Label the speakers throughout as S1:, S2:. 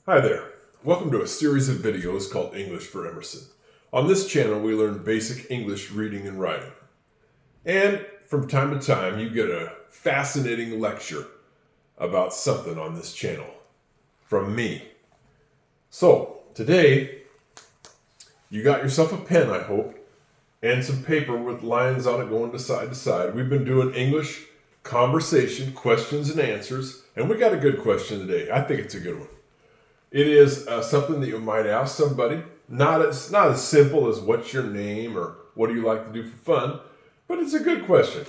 S1: Hi there. Welcome to a series of videos called English for Emerson. On this channel, we learn basic English reading and writing. And from time to time, you get a fascinating lecture about something on this channel from me. So, today, you got yourself a pen, I hope, and some paper with lines on it going to side. We've been doing English conversation, questions and answers, and we got a good question today. I think it's a good one. It is something that you might ask somebody. Not as simple as what's your name or what do you like to do for fun, but it's a good question.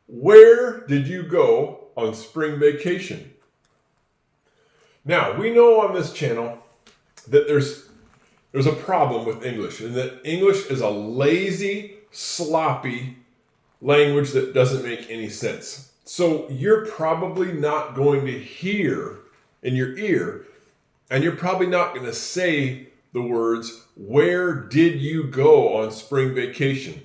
S1: Where did you go on spring vacation? Now, we know on this channel that there's a problem with English, and that English is a lazy, sloppy language that doesn't make any sense. So you're probably not going to hear in your ear, and you're probably not going to say the words, where did you go on spring vacation?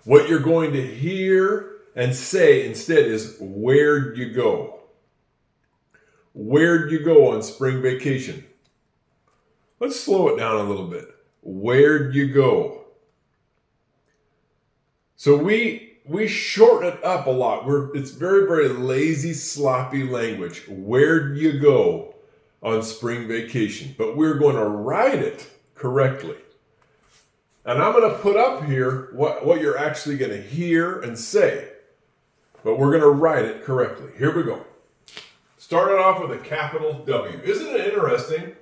S1: What you're going to hear and say instead is, where'd you go? Where'd you go on spring vacation? Let's slow it down a little bit. Where'd you go? So we shorten it up a lot. It's very, very lazy, sloppy language. Where'd you go on spring vacation? But we're going to write it correctly. And I'm going to put up here what you're actually going to hear and say. But we're going to write it correctly. Here we go. Starting off with a capital W. Isn't it interesting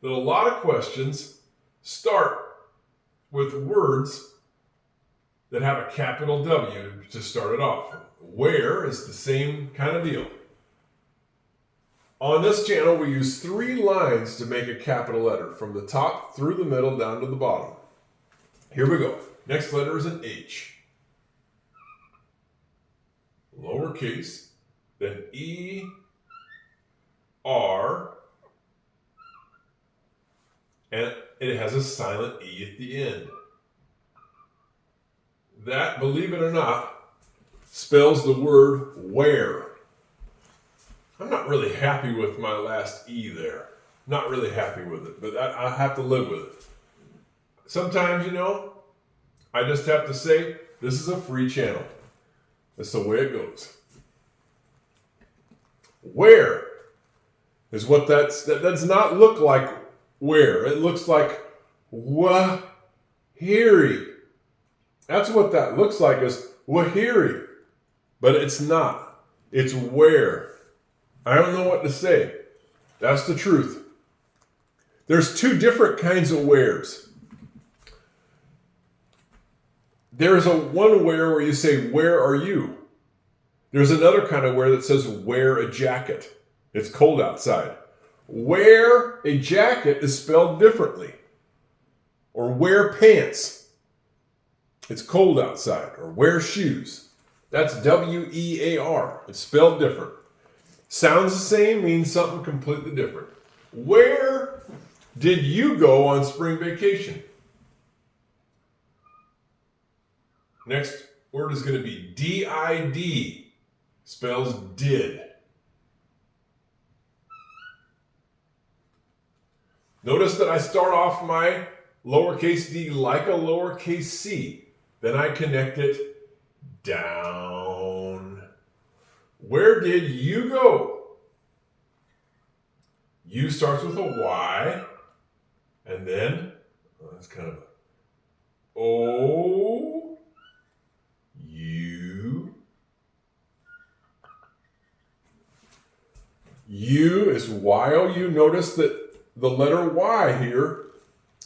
S1: that a lot of questions start with words that have a capital W to start it off? Where is the same kind of deal. On this channel, we use 3 lines to make a capital letter, from the top through the middle down to the bottom. Here we go. Next letter is an H. Lowercase, then E, R, and it has a silent E at the end. That, believe it or not, spells the word where. I'm not really happy with my last E there. Not really happy with it, but I have to live with it. Sometimes, I just have to say, this is a free channel. That's the way it goes. Where is what that does not look like where. It looks like Wahiri. That's what that looks like, is Wahiri. But it's not. It's where. I don't know what to say. That's the truth. There's 2 different kinds of wheres. There's one where you say, where are you? There's another kind of where that says, wear a jacket. It's cold outside. Wear a jacket is spelled differently. Or wear pants. It's cold outside. Or wear shoes. That's W-E-A-R. It's spelled different. Sounds the same, means something completely different. Where did you go on spring vacation? Next word is going to be D-I-D. Spells did. Notice that I start off my lowercase d like a lowercase c. Then I connect it down. Where did you go? U starts with a Y, and then, that's kind of O, U. U is Y-O-U. Notice that the letter Y here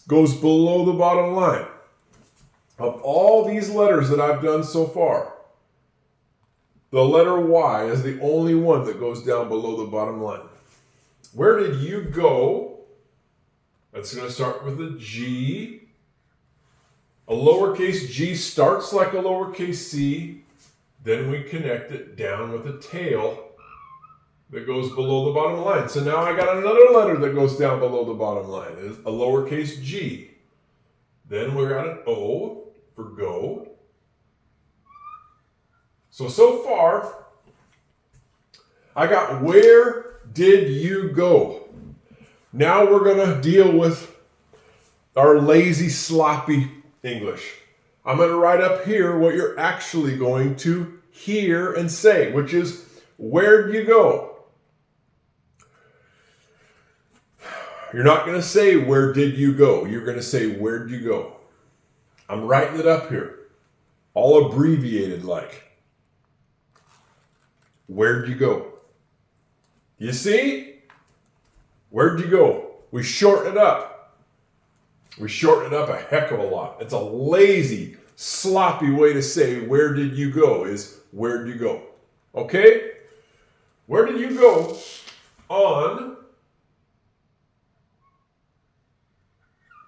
S1: goes below the bottom line. Of all these letters that I've done so far, the letter Y is the only one that goes down below the bottom line. Where did you go? That's going to start with a G. A lowercase g starts like a lowercase c. Then we connect it down with a tail that goes below the bottom line. So now I got another letter that goes down below the bottom line. It's a lowercase g. Then we got an O for go. So far, I got where did you go? Now we're going to deal with our lazy, sloppy English. I'm going to write up here what you're actually going to hear and say, which is, where'd you go? You're not going to say, where did you go? You're going to say, where'd you go? I'm writing it up here, all abbreviated like. Where'd you go? You see? Where'd you go? We shorten it up. We shorten it up a heck of a lot. It's a lazy, sloppy way to say, where did you go, is where'd you go? Okay? Where did you go on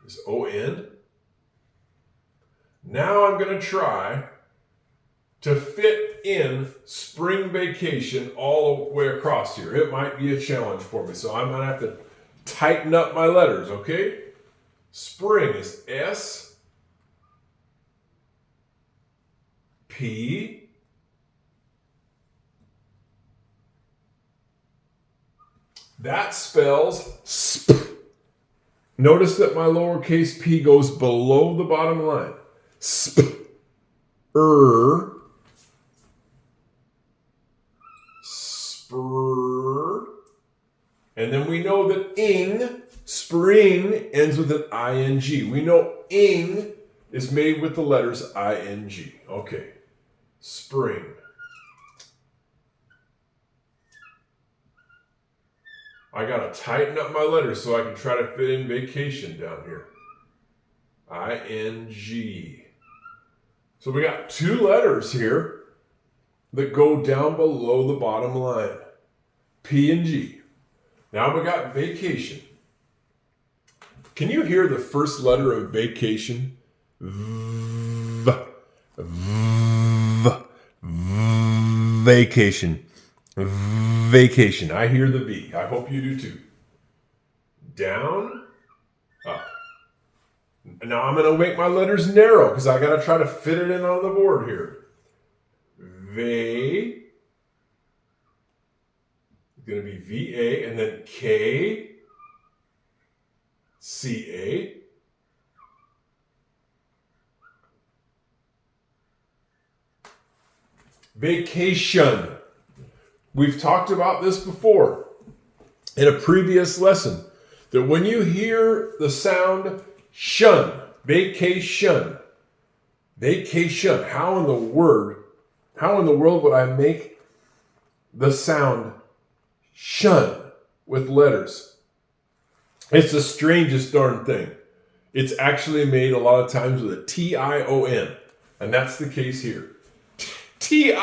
S1: this O-N? Now I'm going to try to fit in spring vacation all the way across here. It might be a challenge for me, so I'm going to have to tighten up my letters, okay? Spring is S, P, that spells sp. Notice that my lowercase p goes below the bottom line. Sp, spur, and then we know that ing, spring, ends with an ing. We know ing is made with the letters ing. Okay, spring. I gotta tighten up my letters so I can try to fit in vacation down here. ing. So we got two letters here that go down below the bottom line. P and G. Now we got vacation. Can you hear the first letter of vacation? V. V. Vacation. Vacation. I hear the V. I hope you do too. Down, up. Now I'm going to make my letters narrow because I got to try to fit it in on the board here. V. It's going to be V-A and then K, C-A. Vacation. We've talked about this before in a previous lesson, that when you hear the sound shun, vacation, vacation, how in the world would I make the sound shun with letters? It's the strangest darn thing. It's actually made a lot of times with a T-I-O-N, and that's the case here. T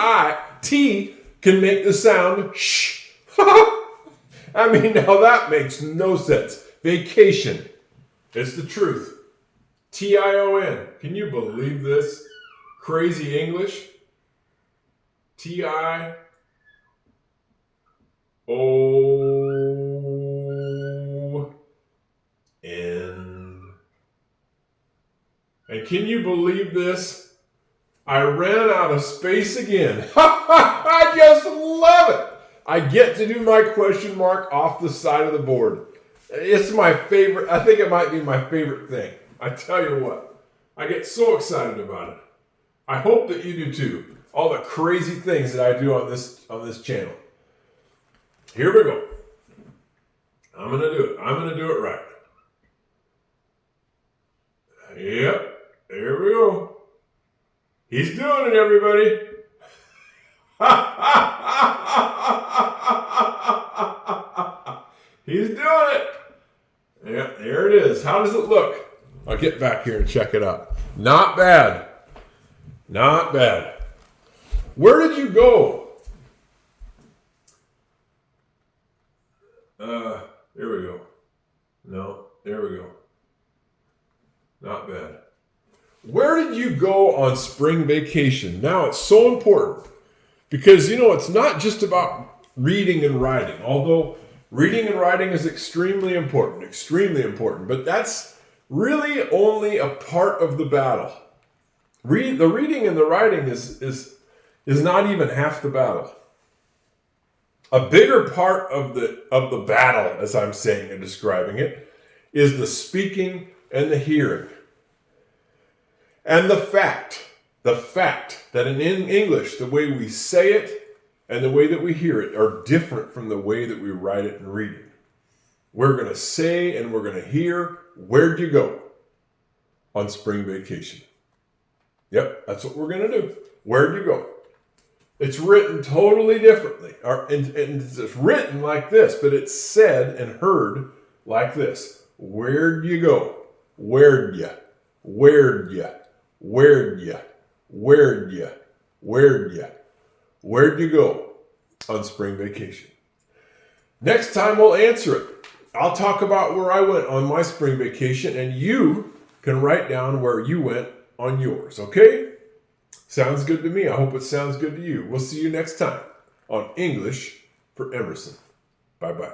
S1: can make the sound shh. I mean, now that makes no sense. Vacation. It's the truth. T-I-O-N. Can you believe this? Crazy English. T-I-O-N. And can you believe this? I ran out of space again. I just love it. I get to do my question mark off the side of the board. It's my favorite. I think it might be my favorite thing. I tell you what, I get so excited about it. I hope that you do too. All the crazy things that I do on this channel. Here we go. I'm going to do it. I'm going to do it right. Yep. There we go. He's doing it, everybody. He's doing it. Yeah, there it is. How does it look? I'll get back here and check it out. Not bad. Not bad. Where did you go? There we go. No, there we go. Not bad. Where did you go on spring vacation? Now, it's so important because, it's not just about reading and writing, although reading and writing is extremely important, but that's really only a part of the battle. The reading and the writing is not even half the battle. A bigger part of the battle, as I'm saying and describing it, is the speaking and the hearing. And the fact that in English, the way we say it and the way that we hear it are different from the way that we write it and read it. We're going to say and we're going to hear, where'd you go on spring vacation? Yep, that's what we're going to do. Where'd you go? It's written totally differently. And it's written like this, but it's said and heard like this. Where'd you go? Where'd you? Where'd you? Where'd you? Where'd you? Where'd you? Where'd you go on spring vacation? Next time we'll answer it. I'll talk about where I went on my spring vacation, and you can write down where you went on yours, okay? Sounds good to me. I hope it sounds good to you. We'll see you next time on English for Emerson. Bye-bye.